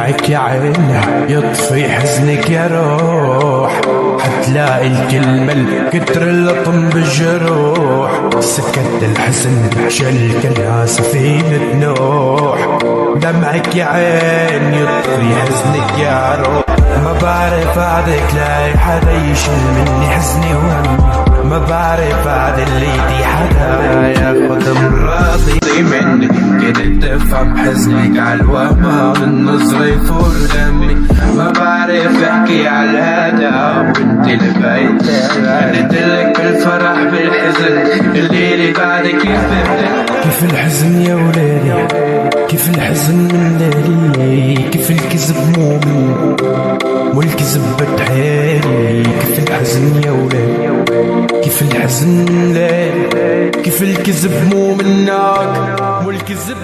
دمعك يا عين يطفي حزنك يا روح، حتلاقي الكلمة الكتر اللطم بالجروح. سكت الحزن شل كلها سفينة نوح، دمعك يا عين يطفي حزنك يا روح. ما بعرف بعدك لاقي حدا يشيل مني حزني وهمي، ما بعرف بعد اللي دي حدا ياخد راضي مني. كنت تفهم حزنك عالوما من نظري فوق دمي، ما بعرف احكي عالهدا وانت اللي بعيد. قلتلك بالفرح بالحزن الليلة بعدك يفهمني. كيف الحزن يا ولادي، كيف الحزن من ليلي، كيف الكذب مو مني والكذب بتحالي. كيف الحزن يا ولادي، كيف الحزن من ليلي، كيف الكذب مو منك والكذب